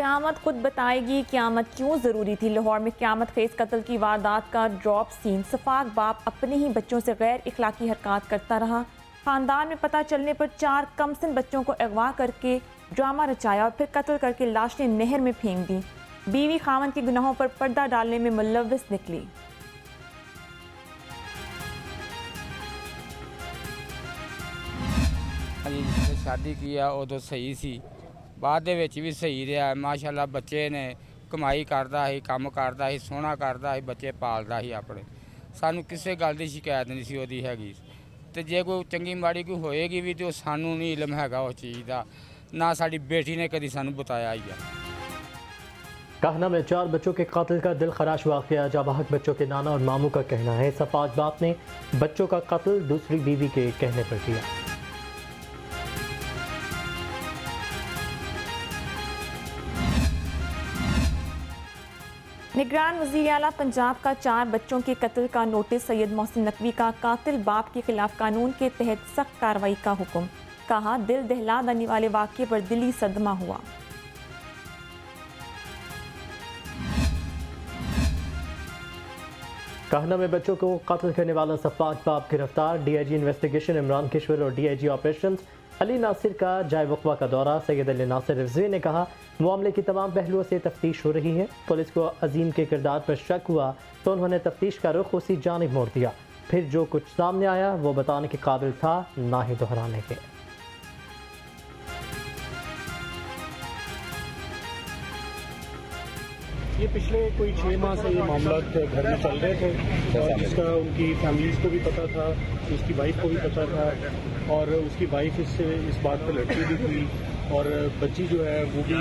क़यामत खुद बताएगी क़यामत क्यों ज़रूरी थी। लाहौर में क़यामत खेज कत्ल की वारदात का ड्रॉप सीन। सफाक बाप अपने ही बच्चों से गैर इखलाकी हरकत करता रहा। ख़ानदान में पता चलने पर 4 कमसिन बच्चों को अगवा करके ड्रामा रचाया और फिर कत्ल करके लाशें नहर में फेंक दी। बीवी खामन के गुनाहों पर पर्दा डालने में मुलव्विस निकली। शादी किया उदों सही सी, बाद दे विच भी सही रहा। माशाअल्लाह बच्चे ने कमाई करदा ही, काम करदा ही, सोहना करदा ही, बच्चे पालदा ही अपने। सानू किसी गल की शिकायत नहीं सी ओदी हैगी। ते जे कोई चंगी माड़ी कोई होएगी भी तो सानू नहीं इलम हैगा उस चीज़ का, ना साडी बेटी ने कभी सानू बताया ही है। कहना में 4 बच्चों के कत्ल का दिल खराश वाक़या। जाबाहक बच्चों के नाना और मामू का कहना है सफाक बाप ने बच्चों का कत्ल दूसरी बीवी के कहने पर किया। निगरान वज़ीर आला पंजाब का 4 बच्चों के कत्ल का नोटिस। सैयद मोहसिन नकवी का कातिल बाप के खिलाफ कानून के तहत सख्त कार्रवाई का हुक्म। कहा दिल दहला देने वाले वाक़ये पर दिली सदमा हुआ। कहना में बच्चों को कत्ल करने वाला सफाक बाप गिरफ्तार। डीआईजी इन्वेस्टिगेशन इमरान किश्वर और डीआईजी ऑपरेशंस अली नासिर का जाय वक़्वा का दौरा। सैयद अली नासिर रिजवी ने कहा मामले की तमाम पहलुओं से तफ्तीश हो रही है। पुलिस को अजीम के किरदार पर शक हुआ तो उन्होंने तफ्तीश का रुख उसी जानिब मोड़ दिया। फिर जो कुछ सामने आया वो बताने के काबिल था, ना ही दोहराने के। ये पिछले कोई 6 माह से ये मामला घर में चल रहे थे और जिसका उनकी फैमिलीज़ को भी पता था, उसकी वाइफ को भी पता था और उसकी वाइफ इससे इस बात पर लड़की भी थी और बच्ची जो है वो भी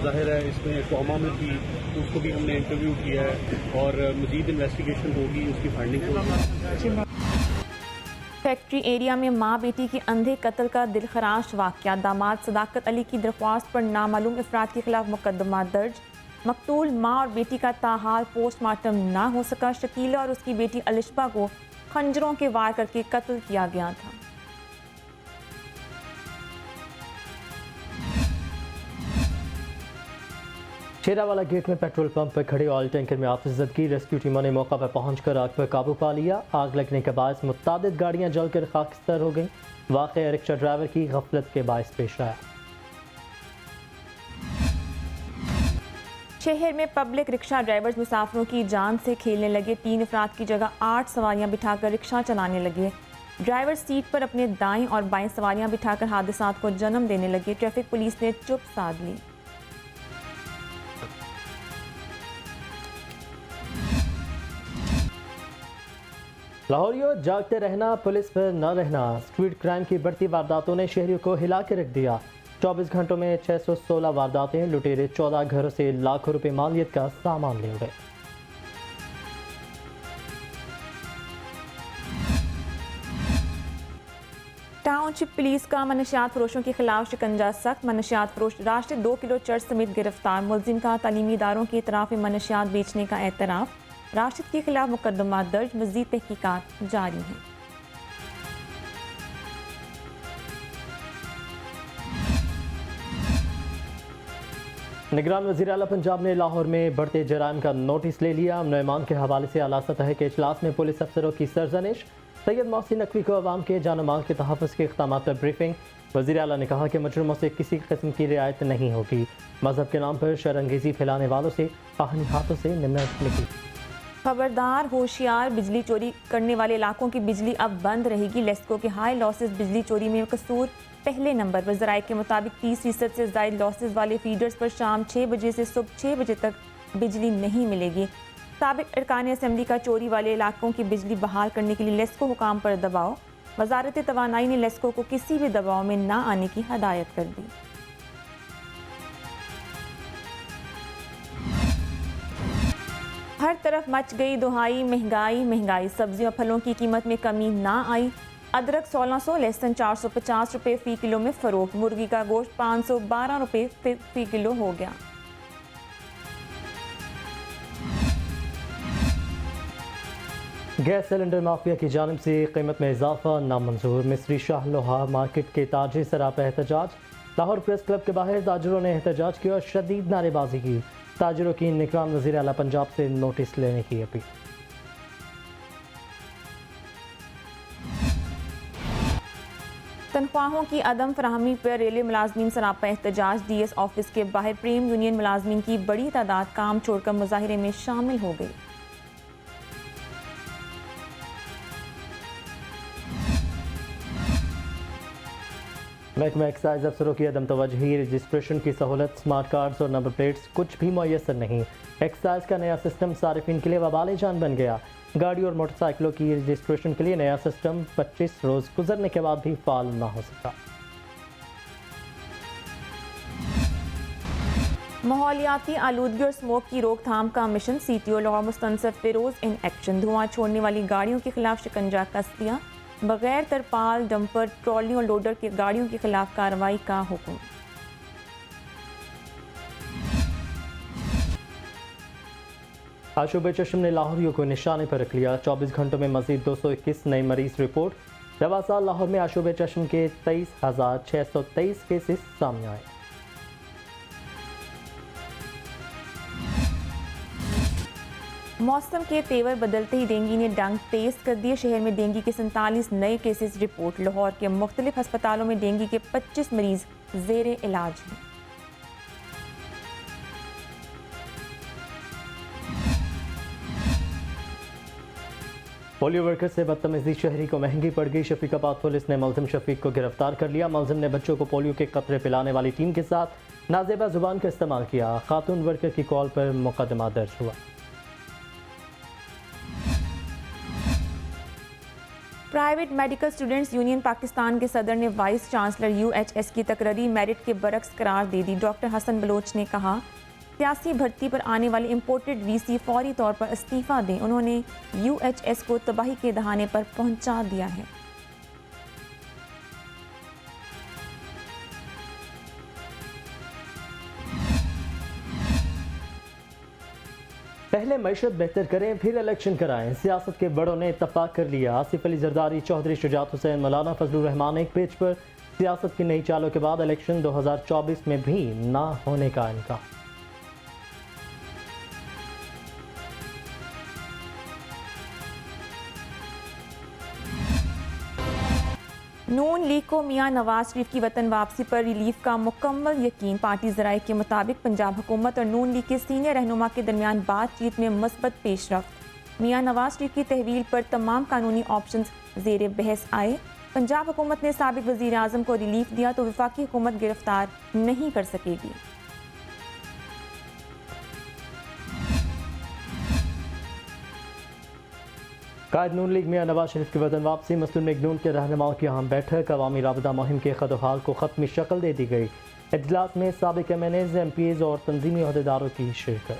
जाहिर है इसमें ट्रॉमा में थी। तो उसको भी हमने इंटरव्यू किया है और मज़ीद इन्वेस्टिगेशन होगी, उसकी फाइंडिंग होगी। फैक्ट्री एरिया में माँ बेटी के अंधे कत्ल का दिलखराश वाक़या। दामाद सदाकत अली की दरख्वास्त पर नामालूम अफराद के खिलाफ मुकदमा दर्ज। मकतूल माँ और बेटी का ताहाल पोस्टमार्टम ना हो सका। शकीला और उसकी बेटी अलिशबा को खंजरों के वार करके कत्ल किया गया था। शेरावाला गेट में पेट्रोल पंप पर खड़े ऑयल टैंकर में आतिशज़दगी। रेस्क्यू टीमों ने मौका पर पहुंचकर आग पर काबू पा लिया। आग लगने के बायस मुतादिद गाड़ियां जलकर खाकस्तर हो गईं। वाक़या रिक्शा ड्राइवर की गफलत के बायस पेश आया। शहर में पब्लिक रिक्शा ड्राइवर्स मुसाफिरों की जान से खेलने लगे। 3 अफराद की जगह 8 सवारियां बिठाकर रिक्शा चलाने लगे। ड्राइवर सीट पर अपने दाएं और बाएं सवारियां बिठाकर हादसात को जन्म देने लगे। ट्रैफिक पुलिस ने चुप साध ली। लाहौरियों जागते रहना, पुलिस पर न रहना। स्ट्रीट क्राइम की बढ़ती वारदातों ने शहरियों को हिला के रख दिया। 24 घंटों में 616 वारदातें। लुटेरे 14 घरों से लाखों रुपए मालियत का सामान ले गए। टाउनशिप पुलिस का मनशियात फरोशों के खिलाफ शिकंजा सख्त। मनशियात फरोश राष्ट्रीय 2 किलो चर्च समेत गिरफ्तार। मुलजिम का तालीमी इदारों की इतराफ में मनशियात बेचने का एतराफ़। राशिद के खिलाफ मुकदमा दर्ज। मज़ीद तहकीकात जारी हैं। निगरान वज़ीर आला पंजाब ने लाहौर में बढ़ते जराइम का नोटिस ले लिया। अमन ईमान के हवाले से आला सतह के इजलास में पुलिस अफसरों की सरजनिश। सैयद मोहसिन नकवी को अवाम के जान माल के तहफ़्फ़ुज़ के इक़दामात पर ब्रीफिंग। वज़ीर आला ने कहा कि मुजरिमों से किसी किस्म की रियायत नहीं होगी। मजहब के नाम पर शरअंगेज़ी फैलाने वालों से आहनी हाथों से निमटने। खबरदार होशियार, बिजली चोरी करने वाले इलाकों की बिजली अब बंद रहेगी। लेस्को के हाई लॉसेस बिजली चोरी में कसूर पहले नंबर पर। ज़राए के मुताबिक 30% से ज़ायद लॉसेस वाले फीडर्स पर शाम 6 बजे से सुबह 6 बजे तक बिजली नहीं मिलेगी। साबिक अरकान असम्बली का चोरी वाले इलाकों की बिजली बहाल करने के लिए लेस्को हुकाम पर दबाव। वज़ारत तवानाई ने लेस्को को किसी भी दबाव में ना आने की हदायत कर दी। हर तरफ मच गई दुहाई, महंगाई महंगाई। सब्जियों और फलों की कीमत में कमी ना आई। अदरक 1600 लहसुन 450 रुपये फ़ी किलो में फ़रोख्त। मुर्गी का गोश्त 512 रुपये फ़ी किलो हो गया। गैस सिलेंडर माफिया की जानिब से कीमत में इजाफा नामंजूर। मिस्री शाह लोहा मार्केट के ताजे सरापा एहतजाज। लाहौर प्रेस क्लब के बाहर ताजरों ने एहतजाज किया और शदीद नारेबाजी की। ताजरों की निगरान वज़ीर आला पंजाब से नोटिस लेने की अपील। तनख्वाहों की अदम फराहमी पर रेलवे मुलाजमीन सरापा एहतजाज। डीएस ऑफिस के बाहर प्रेम यूनियन मुलाजमीन की बड़ी तादाद काम छोड़कर मुजाहिरे में शामिल हो गई। महकमा एक्साइज अफसरों की अदम तवज्जोही, रजिस्ट्रेशन की सहूलत, स्मार्ट कार्ड्स और नंबर प्लेट्स कुछ भी मुयसर नहीं। एक्साइज का नया सिस्टम सारिफिन के लिए वबाल जान बन गया। गाड़ी और मोटरसाइकिलों की रजिस्ट्रेशन के लिए नया सिस्टम 25 रोज गुजरने के बाद भी फाल ना हो सका। माहौलियाती आलूदगी और स्मोक की रोकथाम का मिशन। CTO Lahore Mustansaf Feroz in action. धुआं छोड़ने वाली गाड़ियों के खिलाफ शिकंजा कस दिया। बगैर तरपाल, डंपर, ट्रॉली और लोडर की गाड़ियों के खिलाफ कार्रवाई का हुक्म। आशूब चश्म ने लाहौरियों को निशाने पर रख लिया। 24 घंटों में मजीद 221 नए मरीज रिपोर्ट। रवा साल लाहौर में आशूब चश्म के 23,623 केसेस सामने आए। मौसम के तेवर बदलते ही डेंगू ने डंक तेज कर दिए। शहर में डेंगू के 47 नए केसेस रिपोर्ट। लाहौर के मुख्तलिफ अस्पतालों में डेंगू के 25 मरीज जेर इलाज हैं। पोलियो वर्कर से बदतमीजी शहरी को महंगी पड़ गई। शफीकाबाद पुलिस ने मुलजिम शफीक को गिरफ्तार कर लिया। मुलजिम ने बच्चों को पोलियो के कतरे पिलाने वाली टीम के साथ नाजेबा जुबान का इस्तेमाल किया। खातून वर्कर की कॉल पर मुकदमा दर्ज हुआ। Private medical students union Pakistan के सदर ने वाइस चांसलर यूएचएस की तकरीरी मेरिट के बरक्स करार दे दी। डॉक्टर हसन बलोच ने कहा, सियासी भर्ती पर आने वाले इंपोर्टेड वीसी फौरी तौर पर इस्तीफा दें। उन्होंने यूएचएस को तबाही के दहाने पर पहुंचा दिया है। पहले मैशत बेहतर करें फिर इलेक्शन कराएं। सियासत के बड़ों ने इत्तफाक कर लिया। आसिफ अली जरदारी, चौधरी शुजात हुसैन, मौलाना फजलुर रहमान एक पेज पर। सियासत की नई चालों के बाद इलेक्शन 2024 में भी ना होने का इनकार। नून लीग को मियां नवाज शरीफ की वतन वापसी पर रिलीफ का मुकम्मल यकीन। पार्टी ज़राए के मुताबिक पंजाब हुकूमत और नून लीग के सीनियर रहनुमा के दरमियान बातचीत में मुस्बत पेशरफ्त। मियां नवाज शरीफ की तहवील पर तमाम कानूनी ऑप्शंस ज़ेर बहस आए। पंजाब हुकूमत ने साबिक वज़ीर आज़म को रिलीफ दिया तो वफाकी हुकूमत गिरफ्तार नहीं कर सकेगी। कायद नून लीग मियां नवाज शरीफ की वतन वापसी। मुस्लिम लीग नून के रहनुमाओं की अहम बैठक। अवामी राबता मुहिम के खदोहाल को खत्मी शक्ल दे दी गई। इजलास में साबिक MNAs, MPs और तंजीमी अहदेदारों की शिरकत।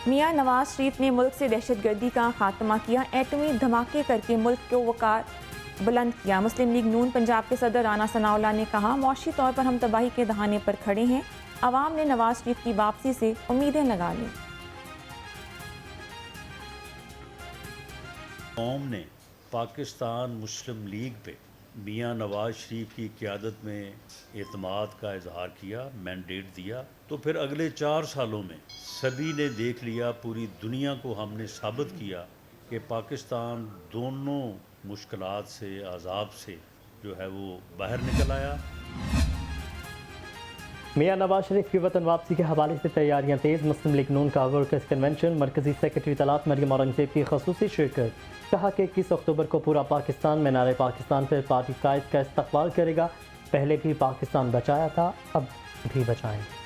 मियां नवाज शरीफ ने मुल्क से दहशतगर्दी का खात्मा किया। एटमी धमाके करके मुल्क को वकार बुलंद किया। मुस्लिम लीग नून पंजाब के सदर राना सनाउल्लाह ने कहा, मौशी तौर पर हम तबाही के दहाने पर खड़े हैं। अवाम ने नवाज शरीफ की वापसी से उम्मीदें लगा लीं। कौम ने पाकिस्तान मुस्लिम लीग पे मियां नवाज शरीफ की क़यादत में एतमाद का इजहार किया, मैंडेट दिया, तो फिर अगले 4 सालों में सभी ने देख लिया, पूरी दुनिया को हमने साबित किया कि पाकिस्तान दोनों मुश्किलात से, अजाब से जो है वो बाहर निकल आया। मियां नवाज शरीफ की वतन वापसी के हवाले से तैयारियां तेज़। मुस्लिम लीग नून का वर्कर्स कन्वेंशन। मरकजी सेक्रेटरी तलात मरियम औरंगजेब की खसूसी शिरकत। कहा कि 21 अक्टूबर को पूरा पाकिस्तान मीनार पाकिस्तान पर पार्टी कायद का इस्तकबाल करेगा। पहले भी पाकिस्तान बचाया था, अब भी बचाएंगे।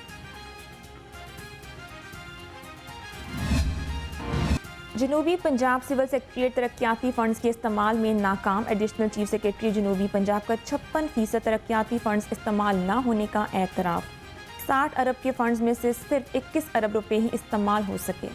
जनूबी पंजाब सिविल सेक्रेटरीट तरक्याती फंड्स के इस्तेमाल में नाकाम। एडिशनल चीफ सेक्रेटरी जनूबी पंजाब का 56% तरक्याती फंड्स इस्तेमाल न होने का एतराफ़। 60 अरब के फंड्स में से सिर्फ 21 अरब रुपए ही इस्तेमाल हो सके।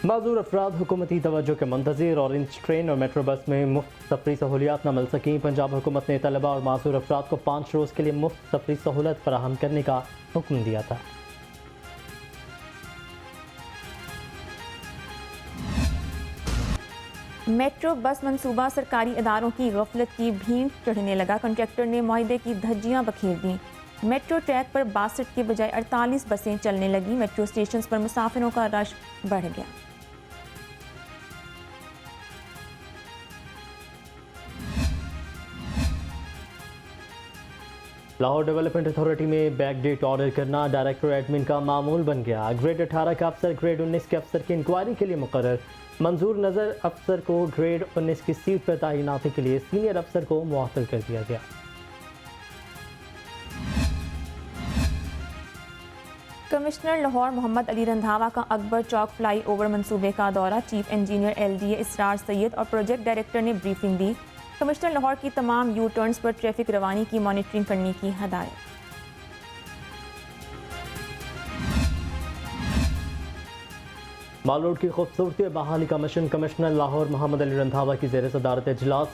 माजूर अफराद हुकूमती तवज्जो के मंतज़िर ऑरेंज ट्रेन और मेट्रो बस में मुफ्त सफरी सहूलियात न मिल सकें। पंजाब हुकूमत ने तलबा और माजूर अफराद को 5 रोज़ के लिए मुफ्त सफरी सहूलत फराहम करने का हुक्म दिया था। मेट्रो बस मंसूबा सरकारी इदारों की गफलत की भीड़ चढ़ने लगा। कॉन्ट्रैक्टर ने मुआहदे की धज्जियां बखेर दी। मेट्रो ट्रैक पर 62 के बजाय 48 बसें चलने लगी। मेट्रो स्टेशन पर मुसाफिरों का रश बढ़ गया। लाहौर डेवलपमेंट अथॉरिटी में बैक डेट ऑर्डर करना डायरेक्टर एडमिन का मामूल बन गया। ग्रेड 18 का अफसर ग्रेड 19 के अफसर की इंक्वायरी के लिए मुकर्रर। मंजूर नज़र अफसर को ग्रेड 19 की सीट पर तैनाती के लिए सीनियर अफसर को मुअत्तल कर दिया गया। कमिश्नर लाहौर मोहम्मद अली रंधावा का अकबर चौक फ्लाई ओवर मंसूबे का दौरा। चीफ इंजीनियर LDA इसरार सैयद और प्रोजेक्ट डायरेक्टर ने ब्रीफिंग दी। कमिश्नर लाहौर की तमाम यू टर्न्स पर ट्रैफिक रवानी की मॉनिटरिंग करने की हदायत। माल रोड की खूबसूरती बहाली का मिशन। कमिश्नर लाहौर मोहम्मद अली रंधावा की ज़ेर सदारत इजलास।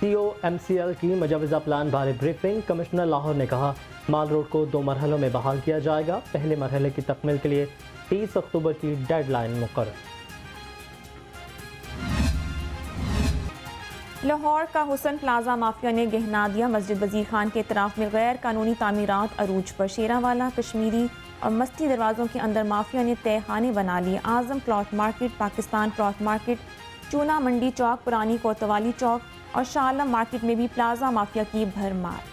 CO MCL की मजाविजा प्लान बारे ब्रीफिंग। कमिश्नर लाहौर ने कहा माल रोड को 2 मरहलों में बहाल किया जाएगा। पहले मरहले की तकमील के लिए 30 अक्टूबर की डेडलाइन मुकर्रर। लाहौर का हुसन प्लाजा माफिया ने गहना दिया। मस्जिद वजीर खान के इतराफ में गैर कानूनी तामीरात अरूज पर। शेरावाला, कश्मीरी और मस्ती दरवाज़ों के अंदर माफिया ने तहखाने बना लिए। Azam cloth market, Pakistan cloth market, Chuna Mandi चौक, पुरानी कोतवाली चौक और शाह मार्केट में भी प्लाजा माफिया की भरमार।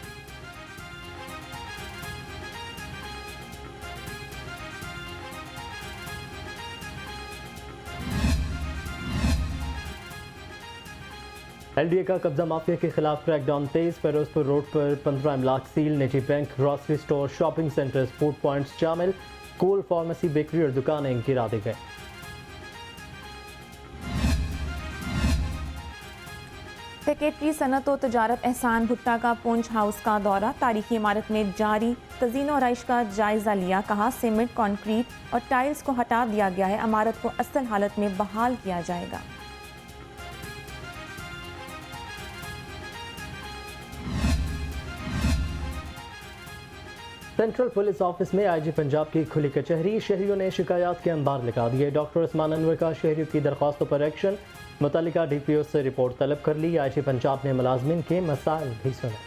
LDA का कब्जा माफिया के खिलाफ क्रैकडाउन तेज। फिरोजपुर रोड पर 15 इमलाक सील। निजी bank, grocery store, shopping centres, food points शामिल। स्कूल, फार्मेसी, बेकरी और दुकानें गिरा दी गई। सेक्रेटरी सनत और तजारत एहसान भुट्टा का पुंछ हाउस का दौरा। तारीखी इमारत में जारी तज़ीन और आइश का जायजा लिया। कहा सीमेंट, कंक्रीट और टाइल्स को हटा दिया गया है। इमारत को असल हालत में बहाल किया जाएगा। सेंट्रल पुलिस ऑफिस में IG पंजाब की खुली कचहरी। शहरियों ने शिकायत के अंबार लगा दिए। डॉक्टर उस्मान अनवर का शहरियों की दरख्वास्तों पर एक्शन। मुतल्लिका DPO से रिपोर्ट तलब कर ली। IG पंजाब ने मुलाजमिन के मसाइल भी सुने।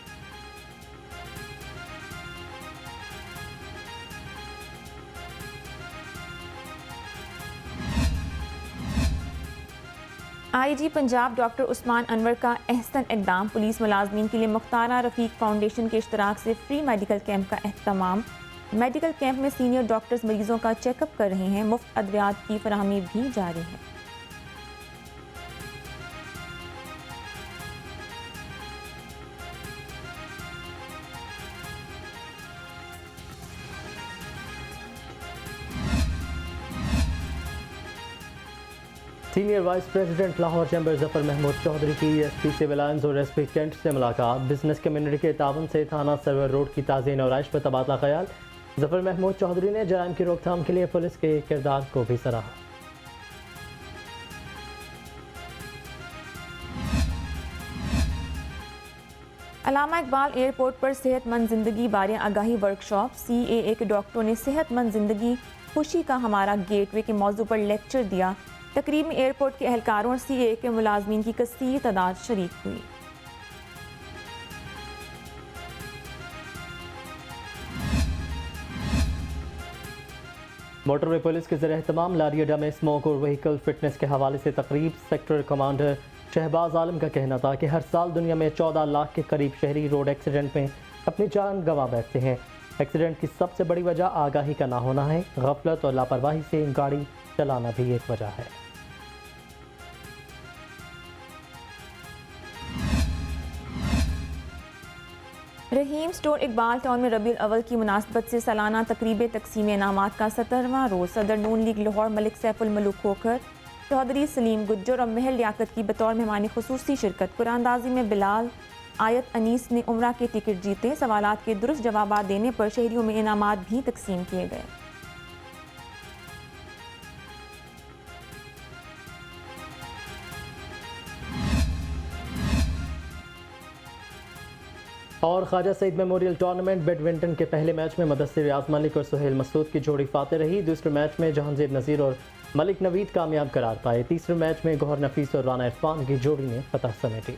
IG पंजाब डॉक्टर उस्मान अनवर का एहसन इक़दाम। पुलिस मुलाजमीन के लिए मुख्तारा रफ़ीक फाउंडेशन के इश्तराक से फ्री मेडिकल कैंप का एहतमाम। मेडिकल कैंप में सीनियर डॉक्टर्स मरीजों का चेकअप कर रहे हैं। मुफ्त अद्वियात की फराहमी भी जारी है। Senior vice president Lahore chamber Zafar Mahmood Chaudhry की SP सिविल लाइन्स और SP कैंट से मुलाकात। बिजनेस कम्युनिटी के तावन से थाना सर्वर रोड की ताज़ीन और आइश पर तबादला ख्याल। जफर महमूद चौधरी ने जराइम की रोकथाम के लिए पुलिस के किरदार को भी सराहा। अल्लामा इकबाल एयरपोर्ट पर सेहतमंद जिंदगी बारे आगाही वर्कशॉप। CAA के डॉक्टरों ने सेहतमंद जिंदगी खुशी का हमारा गेटवे के मौजू पर लेक्चर दिया। तकरीब में एयरपोर्ट के एहलकारों और CAA के मुलाजमीन की कसीर तादाद शरीक हुई। मोटरवे पुलिस के ज़रिए एहतमाम लारी अड्डा में स्मोक और व्हीकल फिटनेस के हवाले से तकरीब। सेक्टर कमांडर शहबाज आलम का कहना था कि हर साल दुनिया में 14 लाख के करीब शहरी रोड एक्सीडेंट में अपनी जान गंवा बैठते हैं। एक्सीडेंट की सबसे बड़ी वजह आगाही का ना होना है। गफलत और लापरवाही से गाड़ी चलाना भी एक वजह है। रहीम स्टोर इकबाल टाउन में रबीउल अव्वल की मुनासबत से सालाना तकरीब तकसीम इनामात का 17वां रोज़। सदर नून लीग लाहौर मलिक सैफुल मलूक खोखर, चौधरी सलीम गुज्जर और महल लियाकत की बतौर मेहमान खुसूसी शिरकत। कुरानदाजी में बिलाल आयत अनीस ने उम्रा के टिकट जीते। सवालात के दुरुस्त जवाब देने पर शहरियों में इनामात भी तकसीम किए गए। और Khwaja Saeed memorial tournament badminton के पहले मैच में मुदस्सिर रियाज मलिक और सुहेल मसूद की जोड़ी फाते रही। दूसरे मैच में जहांगीर नज़ीर और मलिक नवीद कामयाब करार पाए। तीसरे मैच में गौहर नफीस और राना इरफान की जोड़ी ने फतह समेटी।